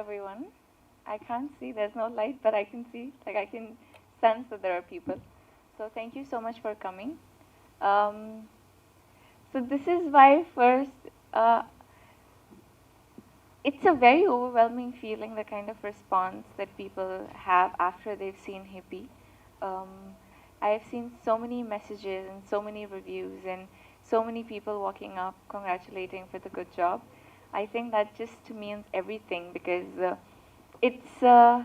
everyone. I can't see, there's no light, but I can see, like I can sense that there are people. So thank you so much for coming. Um, so this is why first, uh, it's a very overwhelming feeling, the kind of response that people have after they've seen Hippi. Um, I have seen so many messages and so many reviews and so many people walking up congratulating for the good job. I think that just means everything because it's uh,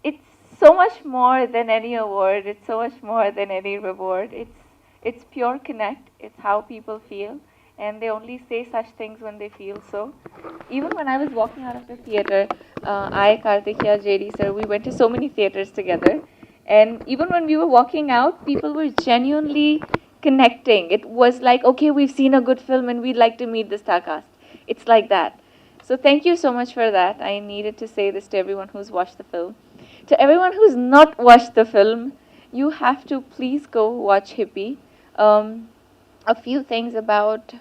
it's so much more than any award. It's so much more than any reward. It's pure connect. It's how people feel, and they only say such things when they feel so. Even when I was walking out of the theater, Kartikeya, JD sir, we went to so many theaters together, and even when we were walking out, people were genuinely connecting. It was like, okay, we've seen a good film and we'd like to meet the star cast. It's like that. So thank you so much for that. I needed to say this to everyone who's watched the film. To everyone who's not watched the film, you have to please go watch Hippi. Um, a few things about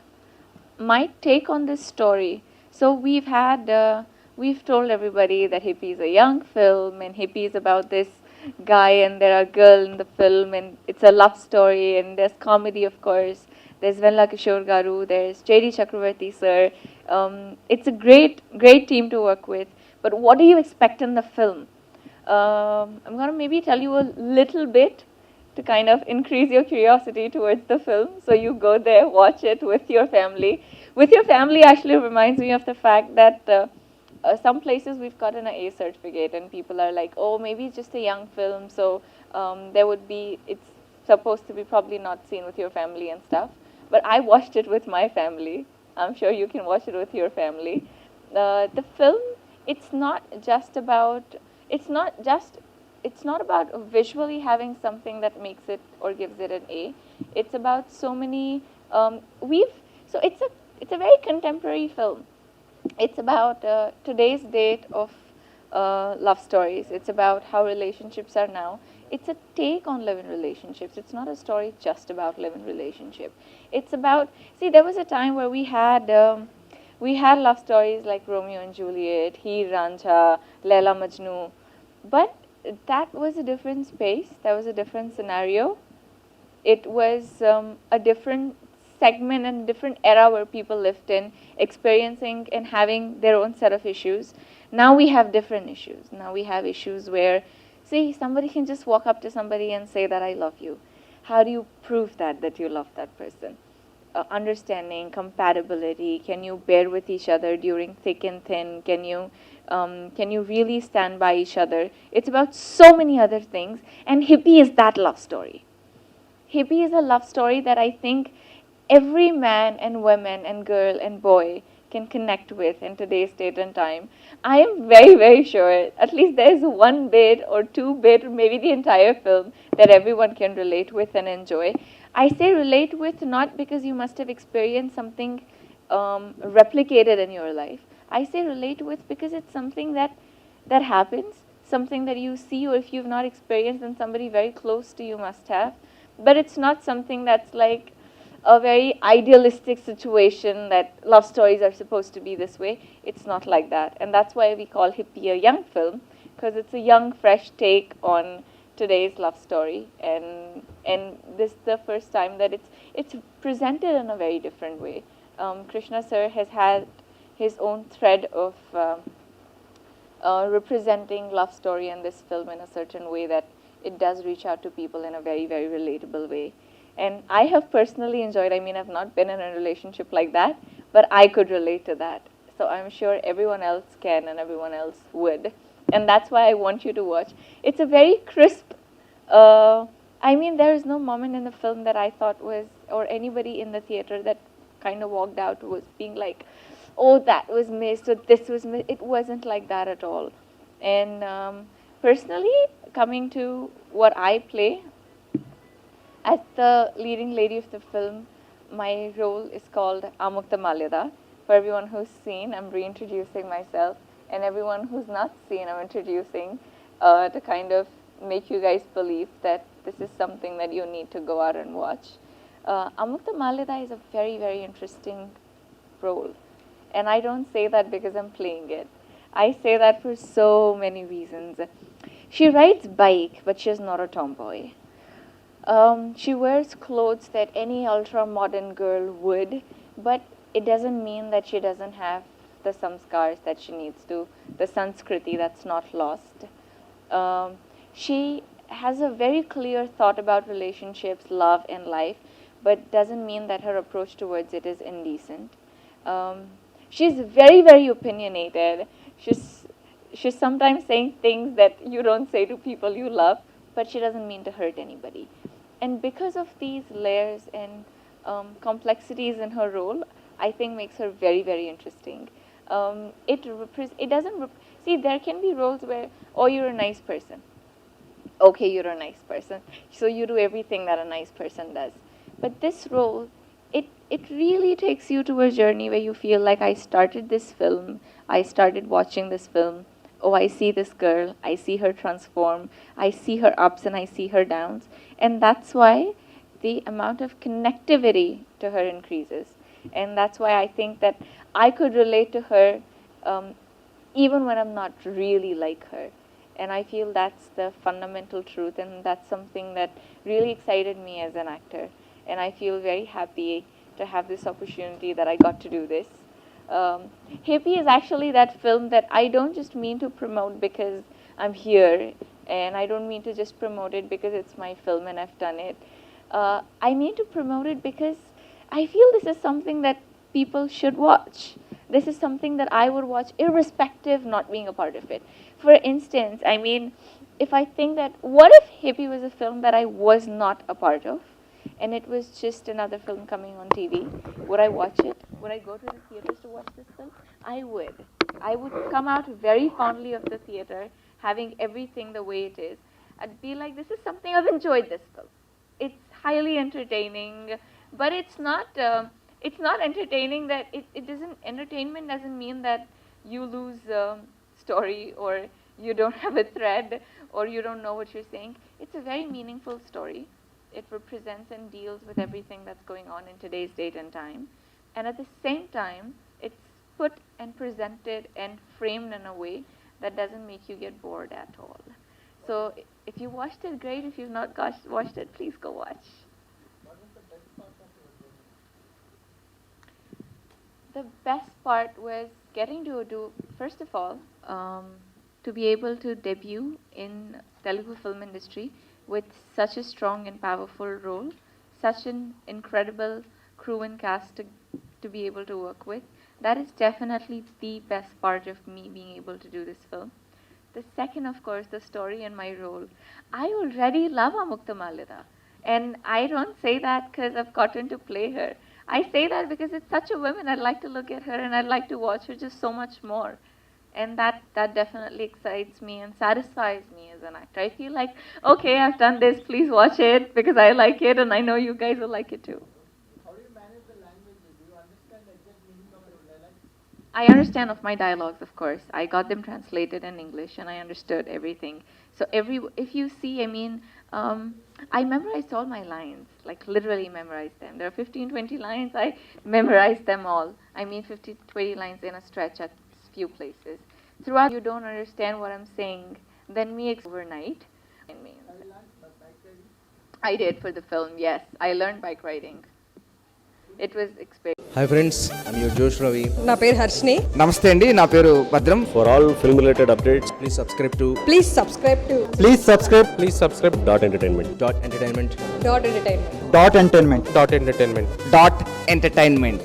my take on this story. So we've told everybody that Hippi is a young film, and Hippi is about this guy and there are girl in the film, and it's a love story, and there's comedy, of course. There's Venla Kishore Garu, there's J.D. Chakravarti sir. It's a great team to work with. But what do you expect in the film? I'm going to maybe tell you a little bit to kind of increase your curiosity towards the film. So you go there, watch it with your family. With your family actually reminds me of the fact that some places we've gotten an A certificate and people are like, oh, maybe it's just a young film, so it's supposed to be probably not seen with your family and stuff. But I watched it with my family. I'm sure you can watch it with your family. The film, it's not just about, it's not just it's not about visually having something that makes it or gives it an A. It's about so many. We've so it's a very contemporary film. It's about today's date of love stories. It's about how relationships are now. It's a take on live-in relationships. It's not a story just about live-in relationship. It's about, see, there was a time where we had love stories like Romeo and Juliet, Heer Ranjha, Laila Majnu, but that was a different space. That was a different scenario. It was a different segment and different era where people lived in, experiencing and having their own set of issues. Now we have different issues. Now we have issues where, see, somebody can just walk up to somebody and say that I love you. How do you prove that you love that person? Understanding, compatibility. Can you bear with each other during thick and thin? Can you really stand by each other? It's about so many other things, and Hippi is that love story. Hippi is a love story that I think every man and woman and girl and boy can connect with in today's date and time. I am very sure at least there's one bit or two bit or maybe the entire film that everyone can relate with and enjoy. I say relate with not because you must have experienced something replicated in your life. I say relate with because it's something that happens, something that you see, or if you've not experienced, then somebody very close to you must have. But it's not something that's like a very idealistic situation that love stories are supposed to be this way. It's not like that. And that's why we call Hippi a young film, because it's a young, fresh take on today's love story. And this is the first time that it's presented in a very different way. Krishna sir has had his own thread of representing love story in this film in a certain way that it does reach out to people in a very relatable way. And I have personally enjoyed, I mean, I've not been in a relationship like that, but I could relate to that. So I'm sure everyone else can and everyone else would. And that's why I want you to watch. It's a very crisp, I mean, there is no moment in the film that I thought was, or anybody in the theater that kind of walked out was being like, oh, that was missed, or this was missed. It wasn't like that at all. And personally, coming to what I play, as the leading lady of the film, my role is called Amukta Malyada. For everyone who's seen, I'm reintroducing myself, and everyone who's not seen, I'm introducing to kind of make you guys believe that this is something that you need to go out and watch. Amukta Malyada is a very interesting role. And I don't say that because I'm playing it. I say that for so many reasons. She rides bike, but she's not a tomboy. She wears clothes that any ultra modern girl would, but it doesn't mean that she doesn't have the samskars that she needs to, the sanskriti that's not lost. She has a very clear thought about relationships, love, and life, but doesn't mean that her approach towards it is indecent. Um, she's very, very opinionated. She's she's sometimes saying things that you don't say to people you love, but she doesn't mean to hurt anybody. And because of these layers and complexities in her role, I think makes her very, very interesting. It doesn't see, there can be roles where, oh, you're a nice person, okay, you're a nice person, so you do everything that a nice person does. But this role, it really takes you to a journey where you feel like, I started watching this film, oh, I see this girl, I see her transform, I see her ups and I see her downs. And that's why the amount of connectivity to her increases. And that's why I think that I could relate to her um, even when I'm not really like her. And I feel that's the fundamental truth, and that's something that really excited me as an actor. And I feel very happy to have this opportunity that I got to do this. Hippi is actually that film that I don't just mean to promote because I'm here, and I don't mean to just promote it because it's my film and I've done it. I mean to promote it because I feel this is something that people should watch. This is something that I would watch irrespective not being a part of it. For instance, I mean, if I think that, what if Hippie was a film that I was not a part of, and it was just another film coming on TV? Would I watch it? Would I go to the theaters to watch this film? I would. I would come out very fondly of the theater, having everything the way it is. I'd be like, this is something I've enjoyed this film. It's highly entertaining, but it's not. It's not entertaining that it doesn't. Entertainment doesn't mean that you lose story, or you don't have a thread, or you don't know what you're saying. It's a very meaningful story. It represents and deals with everything that's going on in today's date and time. And at the same time, it's put and presented and framed in a way that doesn't make you get bored at all. So if you watched it, great. If you've not watched it, please go watch. The best part was getting to do, first of all, to be able to debut in Telugu film industry with such a strong and powerful role, such an incredible crew and cast to be able to work with. That is definitely the best part of me being able to do this film. The second, of course, the story and my role. I already love Amukta Malida. And I don't say that because I've gotten to play her. I say that because it's such a woman. I'd like to look at her and I'd like to watch her just so much more. And that definitely excites me and satisfies me as an actor. I feel like, okay, I've done this, please watch it because I like it and I know you guys will like it too. How do you manage the language? Do you understand the exact meaning of your dialect? I understand of my dialogues, of course. I got them translated in English and I understood everything. So if you see, I mean, I memorized all my lines, like literally memorized them. There are 15, 20 lines, I memorized them all. I mean 50, 20 lines in a stretch at few places. Throughout, you don't understand what I'm saying, then me overnight. I learned by bike riding. I did for the film, yes. I learned bike riding. It was experience. Hi friends, I'm your Josh Ravi. నా పేరు హర్షిని. నమస్తే అండి, నా పేరు భద్రం. For all film related updates, Please subscribe to please subscribe to please subscribe dot entertainment. Dot Entertainment. Dot entertainment Dot entertainment. Dot Entertainment. Dot entertainment